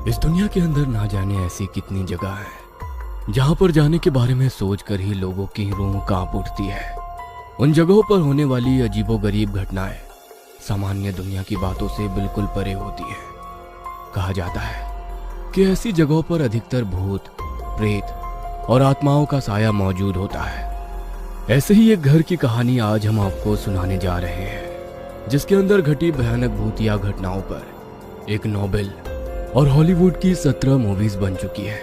इस दुनिया के अंदर ना जाने ऐसी कितनी जगह है जहां पर जाने के बारे में सोचकर ही लोगों की रूह कांप उठती है। उन जगहों पर होने वाली अजीबोगरीब घटनाएं सामान्य दुनिया की बातों से बिल्कुल परे होती है। कहा जाता है कि ऐसी जगहों पर अधिकतर भूत, प्रेत और आत्माओं का साया मौजूद होता है। ऐसे ही एक घर की कहानी आज हम आपको सुनाने जा रहे हैं, जिसके अंदर घटी भयानक भूतिया घटनाओं पर एक नोबेल और हॉलीवुड की 17 मूवीज बन चुकी है।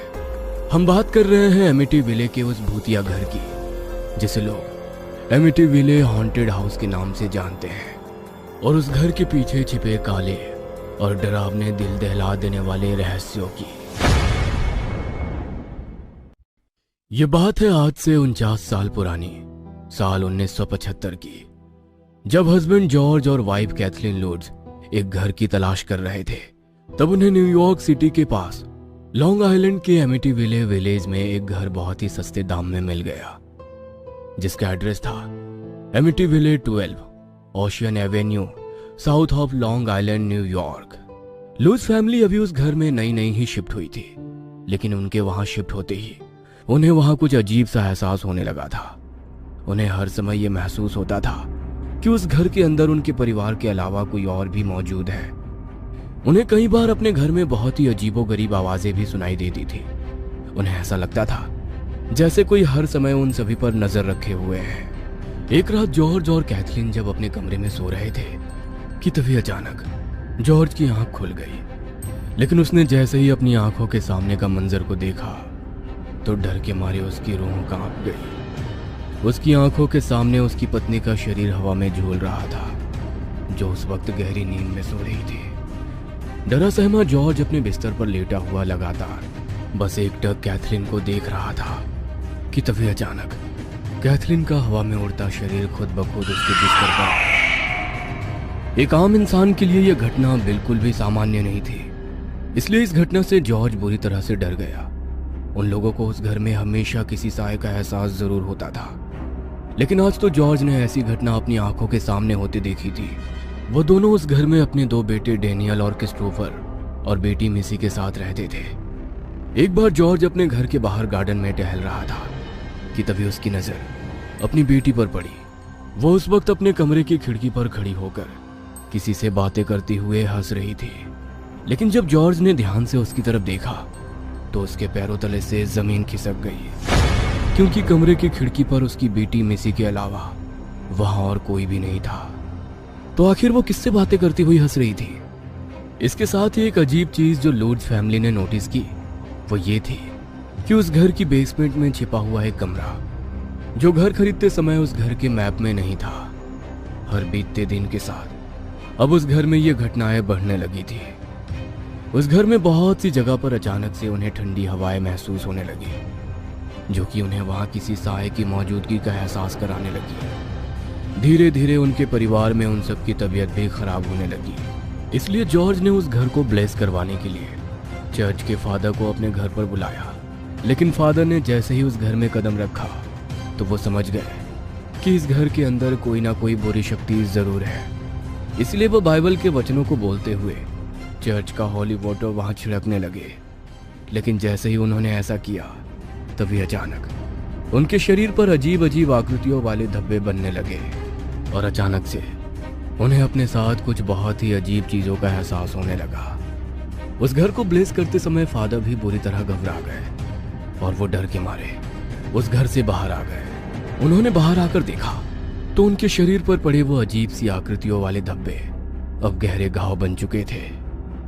हम बात कर रहे हैं एमिटीविले के उस भूतिया घर की, जिसे लोग एमिटीविले हॉन्टेड हाउस के नाम से जानते हैं, और उस घर के पीछे छिपे काले और डरावने दिल दहला देने वाले रहस्यों की। ये बात है आज से 49 साल पुरानी, साल 1975 की, जब हस्बैंड जॉर्ज और वाइफ कैथलीन लुड्स एक घर की तलाश कर रहे थे। तब उन्हें न्यूयॉर्क सिटी के पास लॉन्ग आइलैंड के एमिटीविले विलेज में एक घर बहुत ही सस्ते दाम में मिल गया, जिसका एड्रेस था एमिटीविले 12 ocean Avenue, south of long island, New York. लुड्स family अभी उस घर में नई नई ही शिफ्ट हुई थी, लेकिन उनके वहां शिफ्ट होते ही उन्हें वहां कुछ अजीब सा एहसास होने लगा था। उन्हें हर समय यह महसूस होता था कि उस घर के अंदर उनके परिवार के अलावा कोई और भी मौजूद है। उन्हें कई बार अपने घर में बहुत ही अजीबोगरीब आवाजें भी सुनाई देती थी। उन्हें ऐसा लगता था जैसे कोई हर समय उन सभी पर नजर रखे हुए है। एक रात जॉर्ज और कैथलीन जब अपने कमरे में सो रहे थे कि तभी अचानक जॉर्ज की आंख खुल गई। लेकिन उसने जैसे ही अपनी आंखों के सामने का मंजर को देखा तो डर के मारे उसकी रूह कांप गई। उसकी आंखों के सामने उसकी पत्नी का शरीर हवा में झूल रहा था, जो उस वक्त गहरी नींद में सो रही थी। डरा सहमा जॉर्ज अपने बिस्तर पर लेटा हुआ लगातार बस एकटक कैथलीन को देख रहा था कि तभी अचानक कैथलीन का हवा में उड़ता शरीर खुद ब खुद उसके बिस्तर पर आ गया। एक आम इंसान के लिए यह घटना बिल्कुल भी सामान्य नहीं थी, इसलिए इस घटना से जॉर्ज बुरी तरह से डर गया। उन लोगों को उस घर में हमेशा किसी साए का एहसास जरूर होता था, लेकिन आज तो जॉर्ज ने ऐसी घटना अपनी आंखों के सामने होते देखी थी। वो दोनों उस घर में अपने 2 बेटे डेनियल और क्रिस्टोफर और बेटी मिसी के साथ रहते थे। एक बार जॉर्ज अपने घर के बाहर गार्डन में टहल रहा था कि तभी उसकी नजर अपनी बेटी पर पड़ी। वो उस वक्त अपने कमरे की खिड़की पर खड़ी होकर किसी से बातें करते हुए हंस रही थी। लेकिन जब जॉर्ज ने ध्यान से उसकी तरफ देखा तो उसके पैरों तले से जमीन खिसक गई, क्योंकि कमरे की खिड़की पर उसकी बेटी मिसी के अलावा वहां और कोई भी नहीं था। तो आखिर वो किससे बातें करती हुई हंस रही थी? इसके साथ ही एक अजीब चीज जो लुड्स फैमिली ने नोटिस की वो ये थी कि उस घर की बेसमेंट में छिपा हुआ एक कमरा, जो घर खरीदते समय उस घर के मैप में नहीं था। हर बीतते दिन के साथ अब उस घर में ये घटनाएं बढ़ने लगी थी। उस घर में बहुत सी जगह पर अचानक से उन्हें ठंडी हवाएं महसूस होने लगी, जो कि उन्हें वहां किसी साए की मौजूदगी का एहसास कराने लगी। धीरे धीरे उनके परिवार में उन सब की तबीयत भी खराब होने लगी। इसलिए जॉर्ज ने उस घर को ब्लेस करवाने के लिए चर्च के फादर को अपने घर पर बुलाया। लेकिन फादर ने जैसे ही उस घर में कदम रखा तो वो समझ गए कि इस घर के अंदर कोई ना कोई बुरी शक्ति जरूर है। इसलिए वो बाइबल के वचनों को बोलते हुए चर्च का हॉली वाटर वहां छिड़कने लगे। लेकिन जैसे ही उन्होंने ऐसा किया तभी अचानक उनके शरीर पर अजीब अजीब आकृतियों वाले धब्बे बनने लगे, और अचानक से उन्हें अपने साथ कुछ बहुत ही अजीब चीजों का एहसास होने लगा। उस घर को ब्लेस करते समय फादर भी बुरी तरह घबरा गए और वो डर के मारे उस घर से बाहर आ गए। उन्होंने बाहर आकर देखा तो उनके शरीर पर पड़े वो अजीब सी आकृतियों वाले धब्बे अब गहरे घाव बन चुके थे।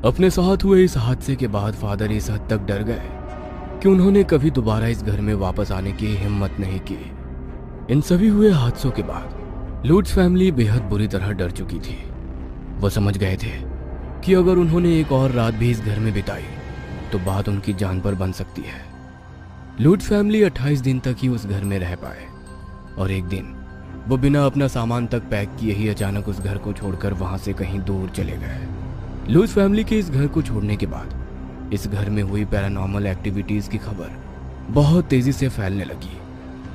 अपने साथ हुए इस हादसे के बाद फादर इस हद तक डर गए कि उन्होंने कभी दोबारा इस घर में वापस आने की हिम्मत नहीं की। इन सभी हुए हादसों के बाद लुड्स फैमिली बेहद बुरी तरह डर चुकी थी। वो समझ गए थे कि अगर उन्होंने एक और रात भी इस घर में बिताई तो बात उनकी जान पर बन सकती है। लुड्स फैमिली 28 दिन तक ही उस घर में रह पाए, और एक दिन वो बिना अपना सामान तक पैक किए ही अचानक उस घर को छोड़कर वहां से कहीं दूर चले गए। लुड्स फैमिली के इस घर को छोड़ने के बाद इस घर में हुई पैरानॉर्मल एक्टिविटीज की खबर बहुत तेजी से फैलने लगी।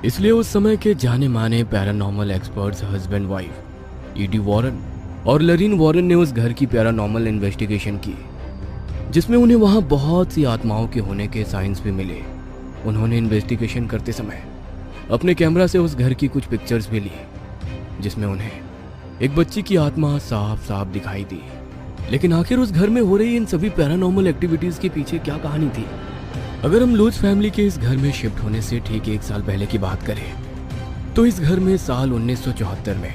इसलिए उस समय के जाने माने paranormal experts husband wife ED Warren और लरीन वॉरेन ने उस घर की पैरानॉर्मल इन्वेस्टिगेशन की, जिसमें उन्हें वहां बहुत सी आत्माओं के होने के साइंस भी मिले। उन्होंने इन्वेस्टिगेशन करते समय अपने कैमरा से उस घर की कुछ पिक्चर्स भी ली, जिसमें उन्हें एक बच्ची की आत्मा साफ साफ दिखाई दी। लेकिन आखिर उस घर में हो रही इन सभी पैरानॉर्मल एक्टिविटीज के पीछे क्या कहानी थी? अगर हम लूज फैमिली के इस घर में शिफ्ट होने से ठीक 1 साल पहले की बात करें, तो इस घर में साल 1974 में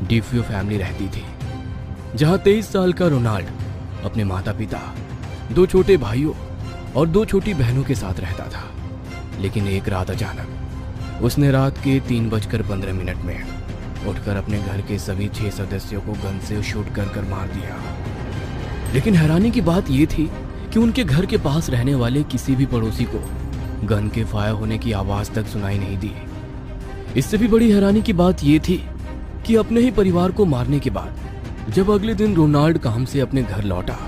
डिफ्यू फैमिली रहती थी, जहां 23 साल का रोनाल्ड अपने माता पिता, 2 छोटे भाइयों और 2 छोटी बहनों के साथ रहता था। लेकिन एक रात अचानक उसने रात के 3:15 में उठकर अपने घर के सभी 6 सदस्यों को गन से शूट कर मार दिया। लेकिन हैरानी की बात यह थी कि उनके घर के पास रहने वाले किसी भी पड़ोसी को गन के फायर होने की आवाज तक सुनाई नहीं दी। इससे भी बड़ी हैरानी की बात यह थी कि अपने ही परिवार को मारने के बाद जब अगले दिन रोनाल्ड काम से अपने घर लौटा,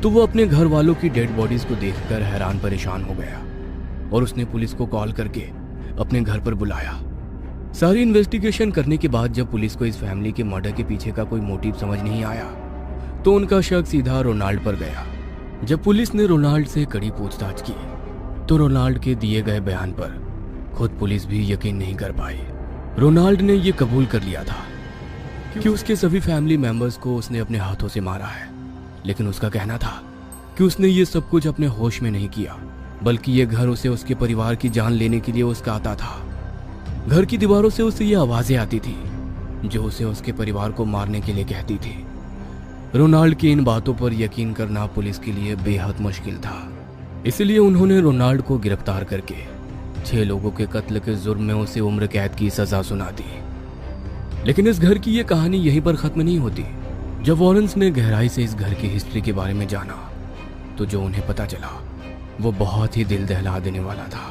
तो वो अपने घर वालों की डेड बॉडीज को देखकर हैरान परेशान हो गया और उसने पुलिस को कॉल करके अपने घर पर बुलाया। सारी इन्वेस्टिगेशन करने के बाद जब पुलिस को इस फैमिली के मर्डर के पीछे का कोई मोटिव समझ नहीं आया, तो उनका शक सीधा रोनाल्ड पर गया। जब पुलिस ने रोनाल्ड से कड़ी पूछताछ की, तो रोनाल्ड के दिए गए बयान पर खुद पुलिस भी यकीन नहीं कर पाई। रोनाल्ड ने यह कबूल कर लिया था कि उसके सभी फैमिली मेंबर्स को उसने अपने हाथों से मारा है, लेकिन उसका कहना था कि उसने ये सब कुछ अपने होश में नहीं किया, बल्कि ये घर उसे उसके परिवार की जान लेने के लिए उसका आता था। घर की दीवारों से उसे ये आवाजें आती थी जो उसे उसके परिवार को मारने के लिए कहती थी। रोनाल्ड की इन बातों पर यकीन करना पुलिस के लिए बेहद मुश्किल था, इसलिए उन्होंने रोनाल्ड को गिरफ्तार करके 6 लोगों के कत्ल के जुर्म में उसे उम्र कैद की सजा सुना दी। लेकिन इस घर की यह कहानी यहीं पर खत्म नहीं होती। जब वॉरेंस ने गहराई से इस घर की हिस्ट्री के बारे में जाना, तो जो उन्हें पता चला वो बहुत ही दिल दहला देने वाला था।